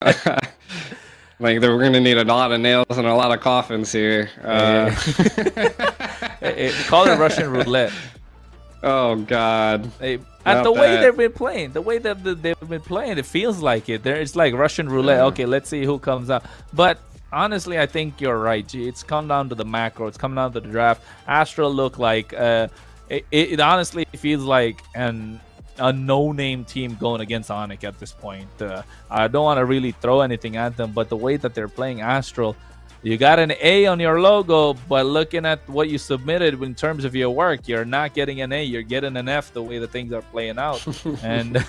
Like we're gonna need a lot of nails and a lot of coffins here. Call it Russian roulette. Oh God! And the way they've been playing, it feels like it. It's like Russian roulette. Yeah. Okay, let's see who comes out. But honestly, I think you're right. It's come down to the macro. It's come down to the draft. Astral look like it honestly feels like a no-name team going against ONIC at this point. I don't want to really throw anything at them, but the way that they're playing Astral, you got an A on your logo, but looking at what you submitted in terms of your work, you're not getting an A. You're getting an F the way the things are playing out. And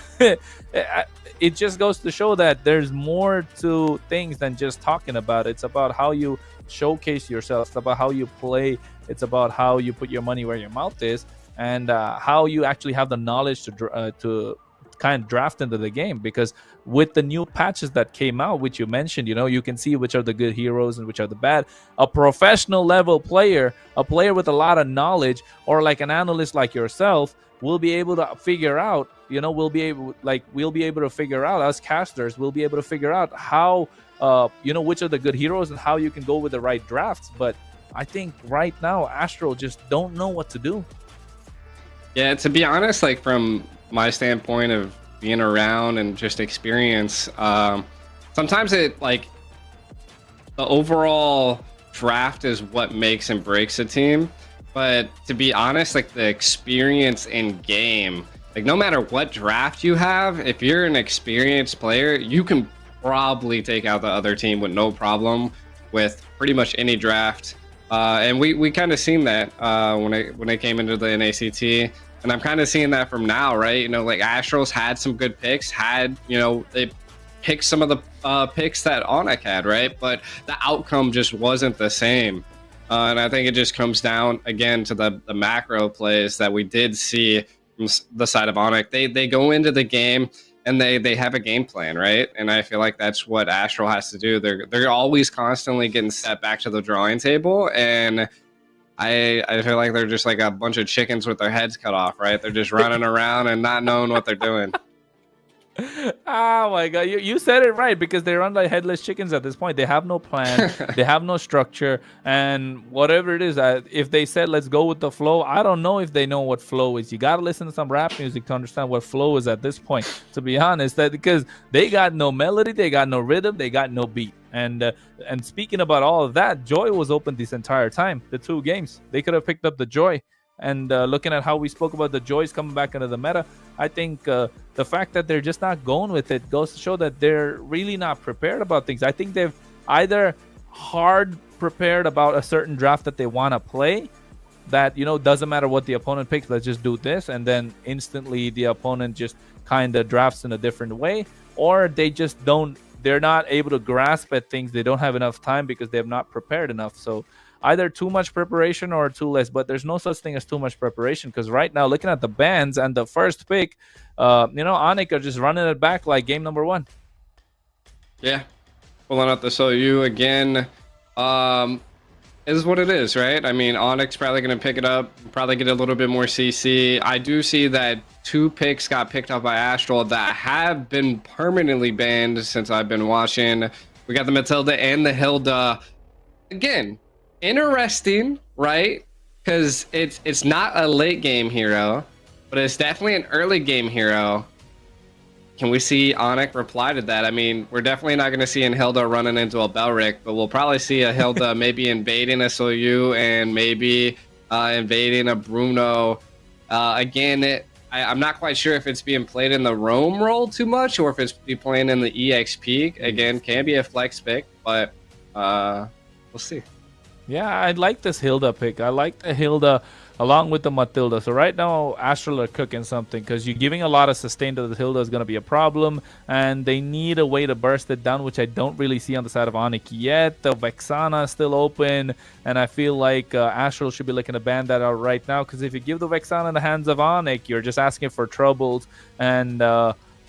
it just goes to show that there's more to things than just talking about it. It's about how you showcase yourself. It's about how you play. It's about how you put your money where your mouth is, and how you actually have the knowledge to kind of draft into the game. Because with the new patches that came out, which you mentioned, you can see which are the good heroes and which are the bad. A professional level player, a player with a lot of knowledge, or like an analyst like yourself, will be able to figure out, we'll be able to figure out, as casters, we'll be able to figure out how, which are the good heroes and how you can go with the right drafts. But I think right now, Astral just don't know what to do. Yeah, to be honest, like from my standpoint of being around and just experience, sometimes it like the overall draft is what makes and breaks a team. But to be honest, like the experience in game, like no matter what draft you have, if you're an experienced player, you can probably take out the other team with no problem with pretty much any draft. And we kind of seen that when I came into the NACT, and I'm kind of seeing that from now, right? Like Astrals had some good picks, they picked some of the picks that ONIC had, right? But the outcome just wasn't the same. And I think it just comes down again to the macro plays that we did see from the side of ONIC. They go into the game and they have a game plan, right? And I feel like that's what Astral has to do. They're always constantly getting set back to the drawing table, and I feel like they're just like a bunch of chickens with their heads cut off, right? They're just running around and not knowing what they're doing. Oh my God, you said it right, because they run like headless chickens at this point. They have no plan, they have no structure, and whatever it is, if they said let's go with the flow, I don't know if they know what flow is. You got to listen to some rap music to understand what flow is at this point, to be honest, because they got no melody, they got no rhythm, they got no beat. And speaking about all of that, Joy was open this entire time. The 2 games, they could have picked up the Joy. And looking at how we spoke about the Joys coming back into the meta, I think the fact that they're just not going with it goes to show that they're really not prepared about things. I think they've either hard prepared about a certain draft that they want to play, that, doesn't matter what the opponent picks, let's just do this, and then instantly the opponent just kind of drafts in a different way, or they're not able to grasp at things. They don't have enough time because they have not prepared enough. So either too much preparation or too less, but there's no such thing as too much preparation, because right now, looking at the bans and the first pick, ONIC are just running it back like game number 1. Yeah, pulling out the SOU again is what it is, right? I mean, ONIC's probably going to pick it up, probably get a little bit more CC. I do see that 2 picks got picked up by Astral that have been permanently banned since I've been watching. We got the Matilda and the Hilda. Again, interesting, right? Because it's not a late game hero, but it's definitely an early game hero. Can we see ONIC reply to that? I mean, we're definitely not going to see a Hilda running into a Belric, but we'll probably see a Hilda maybe invading a SOU and maybe invading a Bruno. Again, I'm not quite sure if it's being played in the roam role too much or if it's be playing in the EXP. Again, can be a flex pick, but we'll see. Yeah, I like this Hilda pick. I like the Hilda along with the Matilda. So right now, Astral are cooking something, because you're giving a lot of sustain to the Hilda is going to be a problem, and they need a way to burst it down, which I don't really see on the side of ONIC yet. The Vexana is still open, and I feel like Astral should be looking to ban that out right now, because if you give the Vexana in the hands of ONIC, you're just asking for troubles, and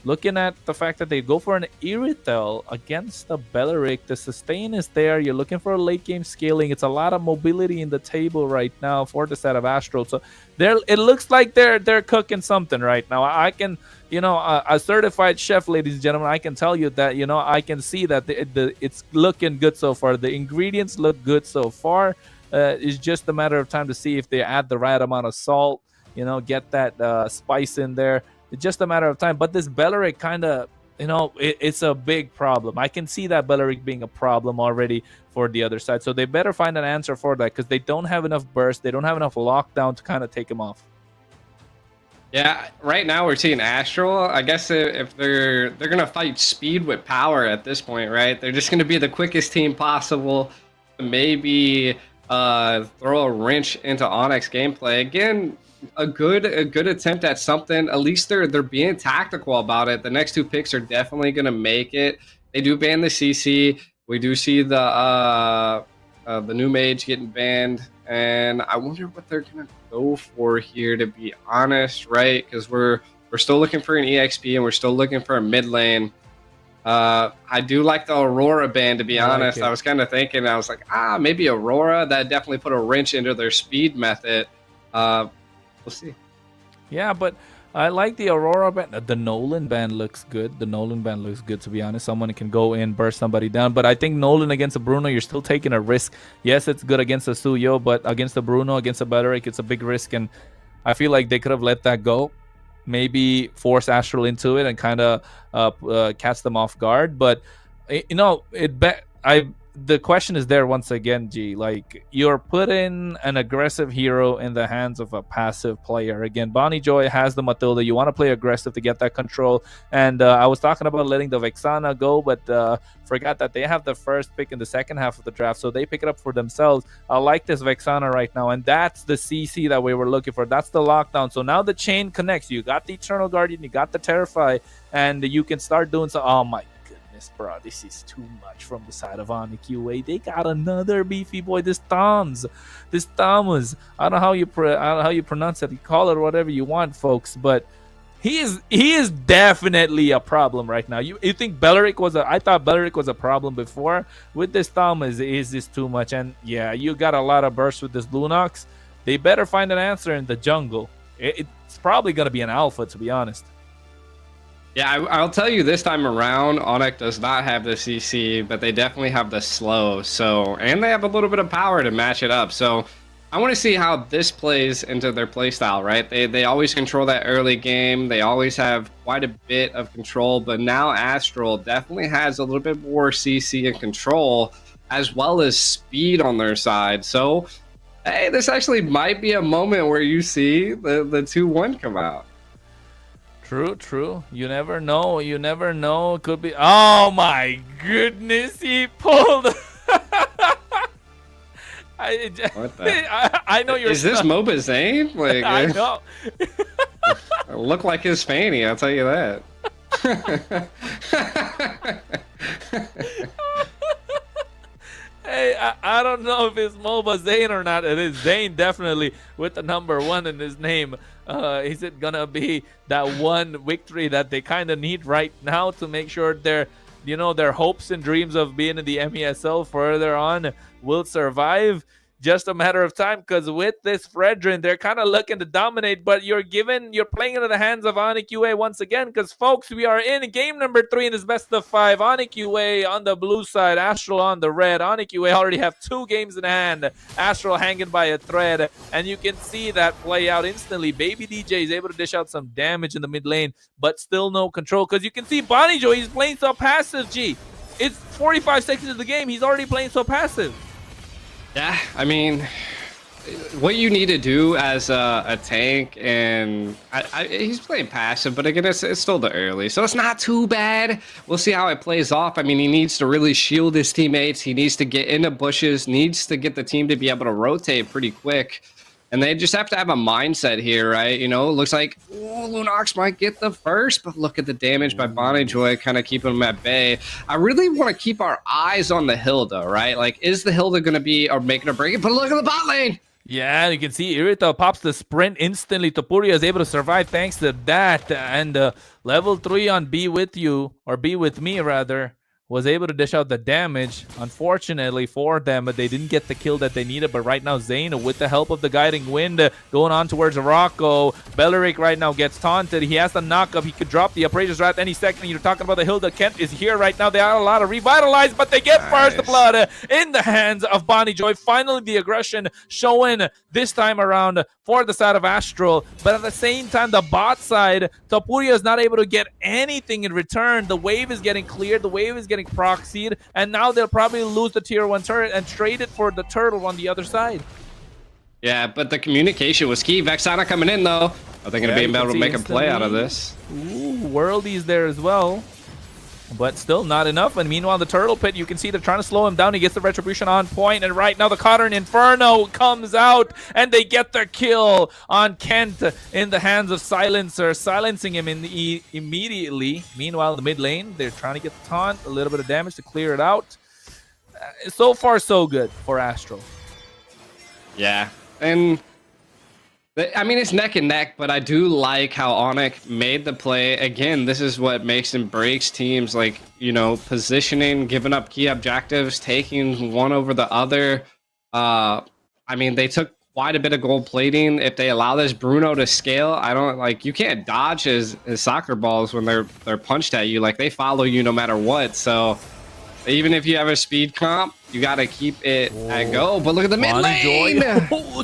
looking at the fact that they go for an Irithel against the Belleric, the sustain is there. You're looking for a late game scaling. It's a lot of mobility in the table right now for the set of Astral. So it looks like they're cooking something right now. I can, a certified chef, ladies and gentlemen, I can tell you that, I can see that it's looking good so far. The ingredients look good so far. It's just a matter of time to see if they add the right amount of salt, get that spice in there. It's just a matter of time. But this Belleric kind of, it's a big problem. I can see that Belleric being a problem already for the other side. So they better find an answer for that, because they don't have enough burst. They don't have enough lockdown to kind of take him off. Yeah, right now we're seeing Astral. I guess if they're gonna fight speed with power at this point, right? They're just gonna be the quickest team possible. Maybe throw a wrench into ONIC gameplay again. A good attempt at something. At least they're being tactical about it. The next two picks are definitely gonna make it. They do ban the CC. We do see the new mage getting banned, and I wonder what they're gonna go for here, to be honest, right? Because we're still looking for an EXP and we're still looking for a mid lane. I do like the Aurora ban, to be honest. I was kind of thinking, I was like, maybe Aurora. That definitely put a wrench into their speed method. We'll see. Yeah, but I like the Aurora ban. The Nolan ban looks good. The Nolan ban looks good, to be honest. Someone can go in, burst somebody down. But I think Nolan against a Bruno, you're still taking a risk. Yes, it's good against a Suyo, but against a Bruno, against a Belleric, it's a big risk. And I feel like they could have let that go. Maybe force Astral into it and kind of catch them off guard. But, the question is there once again, G. Like, you're putting an aggressive hero in the hands of a passive player. Again, Bonnie Joy has the Matilda. You want to play aggressive to get that control. And I was talking about letting the Vexana go, but forgot that they have the first pick in the second half of the draft, so they pick it up for themselves. I like this Vexana right now, and that's the CC that we were looking for. That's the lockdown. So now the chain connects. You got the Eternal Guardian, you got the Terrify, and you can start doing so. Oh my goodness, bro, this is too much from the side of ONIC UA. They got another beefy boy. This Thomas. I don't know how you pronounce it. You call it whatever you want, folks, but he is definitely a problem right now. You think Belleric was I thought Belleric was a problem before. With this Thomas, is this too much? And yeah, you got a lot of bursts with this Lunox. They better find an answer in the jungle. It's probably gonna be an alpha, to be honest. Yeah, I'll tell you, this time around, ONIC does not have the CC, but they definitely have the slow. So, and they have a little bit of power to match it up. So, I want to see how this plays into their playstyle, right? They always control that early game. They always have quite a bit of control, but now Astral definitely has a little bit more CC and control, as well as speed on their side. So, hey, this actually might be a moment where you see the 2-1 come out. True. You never know. It could be. Oh my goodness, he pulled. What the? I know you're. Is this MOBA Zane? Like, I know. Look like his fanny, I'll tell you that. Hey, I don't know if it's MOBA Zane or not. It is Zane, definitely, with the number 1 in his name. Is it gonna be that one victory that they kind of need right now to make sure their hopes and dreams of being in the MESL further on will survive? Just a matter of time, because with this Fredrin, they're kind of looking to dominate, but you're playing into the hands of ONIC UA once again, because folks, we are in game number 3 in this best of 5. ONIC UA on the blue side, Astral on the red. ONIC UA already have 2 games in hand. Astral hanging by a thread, and you can see that play out instantly. Baby DJ is able to dish out some damage in the mid lane, but still no control, because you can see Bonnie Joy, he's playing so passive, G. It's 45 seconds of the game, he's already playing so passive. Yeah, I mean, what you need to do as a tank, and he's playing passive, but again, it's still the early, so it's not too bad. We'll see how it plays off. I mean, he needs to really shield his teammates. He needs to get into bushes, needs to get the team to be able to rotate pretty quick. And they just have to have a mindset here, right? It looks like Lunox might get the first, but look at the damage by Bonnie Joy, kind of keeping him at bay. I really want to keep our eyes on the Hilda, right? Like, is the Hilda going to be or making or breaking? But look at the bot lane. Yeah, you can see Irita pops the sprint instantly. Topuria is able to survive thanks to that. And level 3 on Be With You, or Be With Me rather, was able to dish out the damage. Unfortunately for them, but they didn't get the kill that they needed. But right now, Zane, with the help of the Guiding Wind, going on towards Rocco. Belleric right now gets taunted. He has the knock-up. He could drop the Appraiser's Wrath any second. You're talking about the Hilda. Kent is here right now. They are a lot of revitalized, but they get first blood in the hands of Bonnie Joy. Finally, the aggression showing this time around for the side of Astral. But at the same time, the bot side, Topuria is not able to get anything in return. The wave is getting cleared. The wave is getting proxied. And now they'll probably lose the tier 1 turret and trade it for the turtle on the other side. Yeah, but the communication was key. Vexana coming in, though. Are they going to be able to make a play out of this? Ooh, Worldy's there as well. But still not enough. And meanwhile, the Turtle Pit, you can see they're trying to slow him down. He gets the Retribution on point. And right now, the Cotton Inferno comes out. And they get their kill on Kent in the hands of Silencer, silencing him immediately. Meanwhile, the mid lane, they're trying to get the taunt. A little bit of damage to clear it out. So far, so good for Astral. Yeah. And I mean, it's neck and neck, but I do like how ONIC made the play. Again, this is what makes and breaks teams, like, you know, positioning, giving up key objectives, taking one over the other. I mean, they took quite a bit of gold plating. If they allow this Bruno to scale, I don't like, you can't dodge his soccer balls when they're punched at you. Like, they follow you no matter what. So even if you have a speed comp, you gotta keep it at go. But look at the mid lane.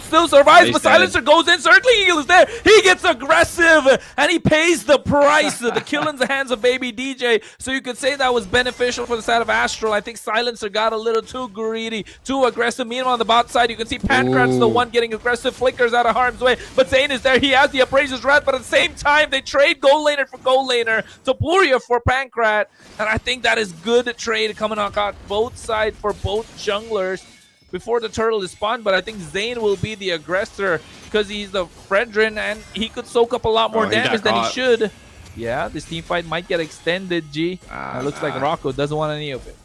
Still survives, but Silencer goes in. Circling Eagle is there. He gets aggressive, and he pays the price. The kill in the hands of Baby DJ. So you could say that was beneficial for the side of Astral. I think Silencer got a little too greedy, too aggressive. Meanwhile, on the bot side, you can see Pancrat's the one getting aggressive. Flickers out of harm's way. But Zane is there. He has the Appraiser's Wrath, but at the same time, they trade gold laner for gold laner. Topuria for Pancrat. And I think that is good trade coming on both sides for both junglers before the turtle is spawned. But I think Zane will be the aggressor because he's the Fredrin and he could soak up a lot more damage than he should. Yeah, this team fight might get extended, G. It looks like Rocco doesn't want any of it.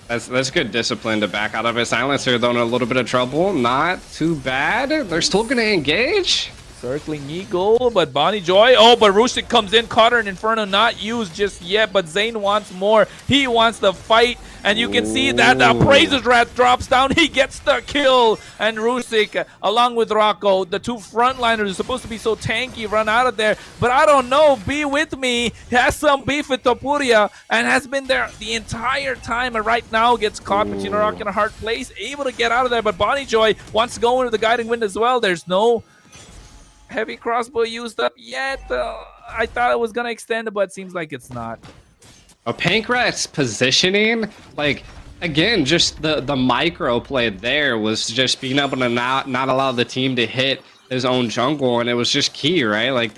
That's good discipline to back out of it. Silencer, though, in a little bit of trouble. Not too bad. They're still going to engage. Circling Eagle, but Bonnie Joy. Oh, but Rusik comes in. Cotter and Inferno not used just yet, but Zane wants more. He wants the fight, and you can see that the Appraiser's Wrath drops down. He gets the kill, and Rusik, along with Rocco, the two frontliners are supposed to be so tanky, run out of there. But I don't know. Be With Me has some beef with Topuria and has been there the entire time, and right now gets caught between a rock and a hard place, able to get out of there. But Bonnie Joy wants to go into the Guiding Wind as well. There's no heavy crossbow used up yet. I thought it was gonna extend, but it seems like it's not. Pancrat's positioning, like, again, just the micro play there was just being able to not allow the team to hit his own jungle, and it was just key, right? Like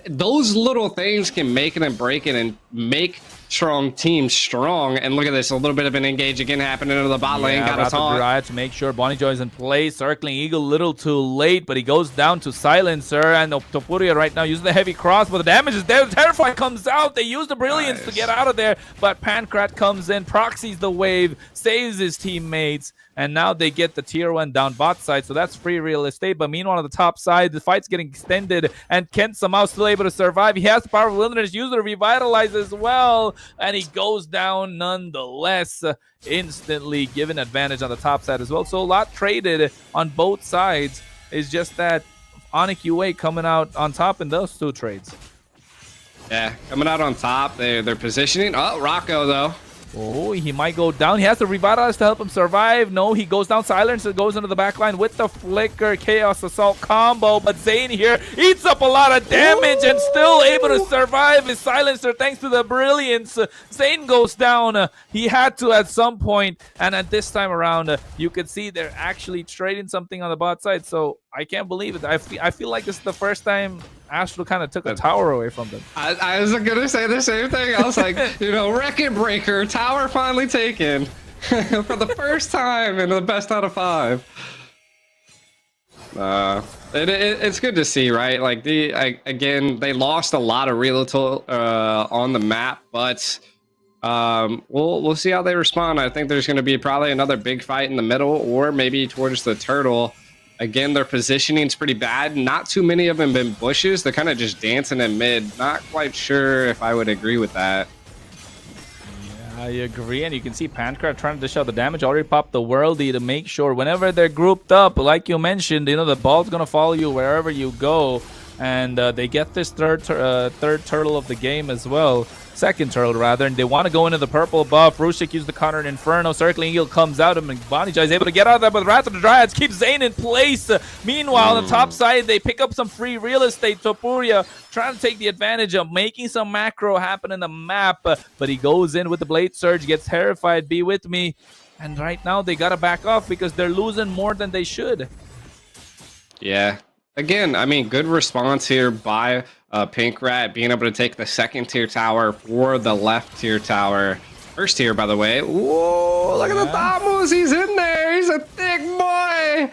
those little things can make it and break it and make strong teams strong. And look at this, a little bit of an engage again happening into the bot lane. Got a taunt to make sure Bonnie Joy is in play. Circling Eagle a little too late, but he goes down to Silencer, and Topuria right now using the heavy cross, but the damage is there. The Terrify comes out. They use the Brilliance to get out of there, but Pancrat comes in, proxies the wave, saves his teammates, and now they get the tier 1 down bot side, so that's free real estate. But meanwhile, on the top side, the fight's getting extended, and Kent somehow still able to survive. He has the power of wilderness, use it to revitalize as well, and he goes down nonetheless, instantly given advantage on the top side as well. So a lot traded on both sides. It's just that ONIC UA coming out on top in those two trades. Yeah, coming out on top. They're positioning. Oh, Rocco, though. Oh, he might go down. He has to revitalize to help him survive. No, he goes down. Silencer goes into the backline with the Flicker Chaos Assault combo. But Zane here eats up a lot of damage and still able to survive his Silencer thanks to the Brilliance. Zane goes down. He had to at some point. And at this time around, you could see they're actually trading something on the bot side. So I can't believe it. I feel like this is the first time Astral kind of took a tower away from them. I was gonna say the same thing. I was like, you know, Record Breaker, tower finally taken for the first time in the best out of 5. It's good to see, right? Like again, they lost a lot of real on the map, but We'll see how they respond. I think there's going to be probably another big fight in the middle, or maybe towards the turtle. Again, their positioning is pretty bad. Not too many of them in bushes. They're kind of just dancing in mid. Not quite sure if I would agree with that. I agree, and you can see Pancrat trying to dish out the damage. Already popped the worldie to make sure whenever they're grouped up, like you mentioned, you know, the ball's gonna follow you wherever you go, and they get this third turtle of the game as well. Second turtle rather, and they want to go into the purple buff. Rushik used the counter in Inferno. Circling Eagle comes out, and Bonijay is able to get out of there, but Wrath of the Dryads keeps Zane in place. Meanwhile, on the top side, they pick up some free real estate. Topuria trying to take the advantage of making some macro happen in the map, but he goes in with the Blade Surge, gets terrified. Be with me. And right now, they got to back off because they're losing more than they should. Yeah. Again, I mean, good response here by Pink Rat, being able to take the second tier tower for the left tier tower. First tier, by the way. Whoa, look at the thought moves. He's in there. He's a thick boy.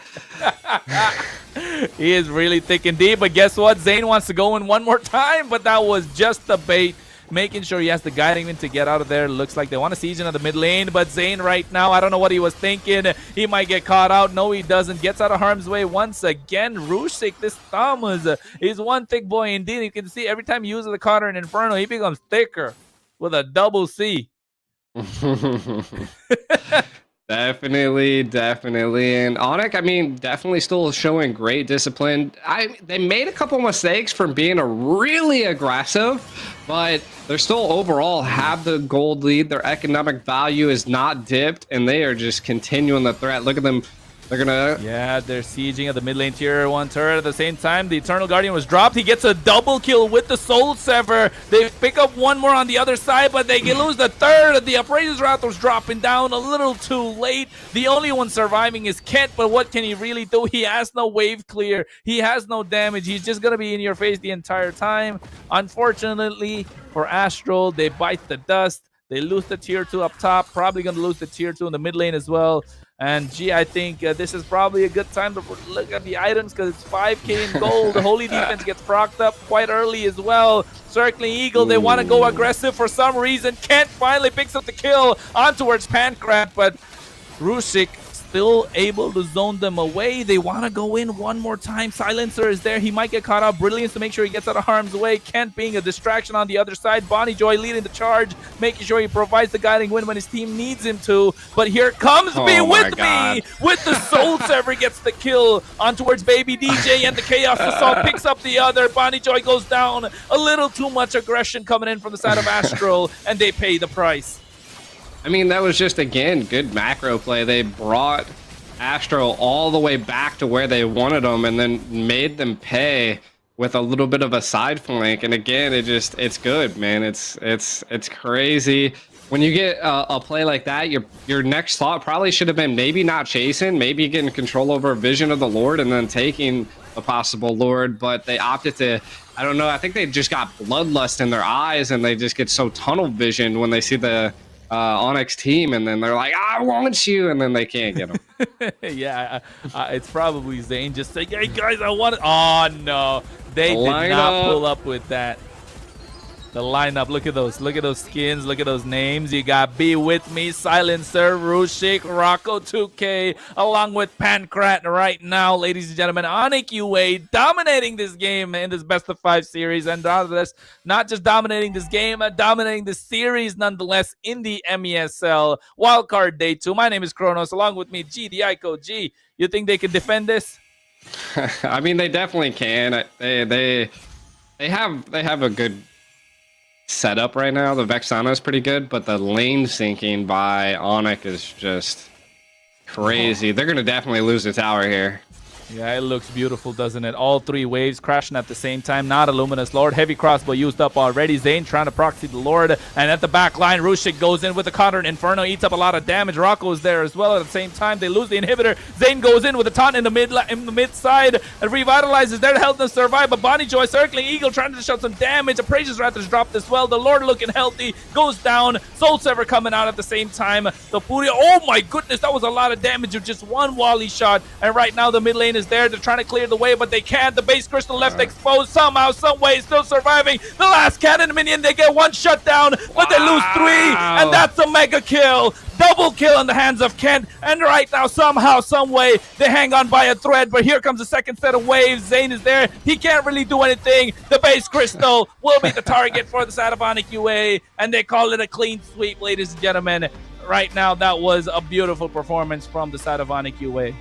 He is really thick and deep, but guess what? Zane wants to go in one more time, but that was just the bait. Making sure he has the guiding in to get out of there. Looks like they want to siege into the mid lane, but Zane right now, I don't know what he was thinking. He might get caught out. No, he doesn't. Gets out of harm's way once again. Rushik, this Thomas is one thick boy indeed. You can see every time he uses the counter in Inferno, he becomes thicker with a double C. Definitely. And ONIC, I mean, definitely still showing great discipline. They made a couple mistakes from being really aggressive, but they're still overall have the gold lead. Their economic value is not dipped, and they are just continuing the threat. Look at them. They're gonna... Yeah, they're sieging at the mid lane tier 1 turret. At the same time, the Eternal Guardian was dropped. He gets a double kill with the Soul Sever. They pick up one more on the other side, but they lose the third. The Appraiser's Wrath was dropping down a little too late. The only one surviving is Kent, but what can he really do? He has no wave clear. He has no damage. He's just going to be in your face the entire time. Unfortunately for Astral, they bite the dust. They lose the tier 2 up top. Probably going to lose the tier 2 in the mid lane as well. And gee, I think this is probably a good time to look at the items because it's 5k in gold. The Holy Defense gets procced up quite early as well. Circling Eagle, they want to go aggressive for some reason. Kent finally picks up the kill on towards Pancrat, but Rushik still able to zone them away. They want to go in one more time. Silencer is there. He might get caught out. Brilliance to make sure he gets out of harm's way. Kent being a distraction on the other side. Bonnie Joy leading the charge, making sure he provides the guiding win when his team needs him to. But here comes Be With Me with the Soul Sever, gets the kill on towards Baby DJ, and the Chaos Assault picks up the other. Bonnie Joy goes down. A little too much aggression coming in from the side of Astral, and they pay the price. I mean, that was just, again, good macro play. They brought Astral all the way back to where they wanted them and then made them pay with a little bit of a side flank. And again, it's good, man. It's crazy. When you get a play like that, your next thought probably should have been maybe not chasing, maybe getting control over a Vision of the Lord and then taking a possible Lord, but they opted to, I don't know, I think they just got bloodlust in their eyes and they just get so tunnel vision when they see the ONIC team, and then they're like, I want you, and then they can't get them. Yeah, it's probably Zane just saying, hey guys, I want it. Oh no, they did not pull up with that. The lineup, look at those skins, look at those names. You got Be With Me, Silencer, Rushik, Rocco 2K, along with Pancrat right now, ladies and gentlemen. ONIC UA dominating this game in this best of 5 series, and not just dominating this game, dominating the series nonetheless in the MESL Wildcard Day 2. My name is Kronos, along with me, G, the Ico. G, you think they can defend this? I mean, they definitely can. They have a good setup right now. The Vexana is pretty good, but the lane syncing by ONIC is just crazy. They're gonna definitely lose the tower here. Yeah, it looks beautiful, doesn't it? All 3 waves crashing at the same time. Not a Luminous Lord. Heavy crossbow used up already. Zane trying to proxy the Lord. And at the back line, Rushik goes in with the counter. Inferno eats up a lot of damage. Rocco is there as well. At the same time, they lose the inhibitor. Zane goes in with a taunt in the mid side. And revitalizes there to help them survive. But Bonnie Joy circling Eagle trying to show some damage. The Appraiser's Wrath is dropped as well. The Lord looking healthy. Goes down. Soul Sever coming out at the same time. The Furia. Oh my goodness, that was a lot of damage with just one Wally shot. And right now the mid lane is is there. They're trying to clear the way, but they can't. The base crystal left exposed somehow, some way, still surviving. The last cannon minion, they get one shut down, but they lose 3, and that's a mega kill. Double kill in the hands of Kent, and right now, somehow, some way, they hang on by a thread, but here comes the second set of waves. Zane is there. He can't really do anything. The base crystal will be the target for the side of ONIC UA, and they call it a clean sweep, ladies and gentlemen. Right now, that was a beautiful performance from the side of ONIC UA.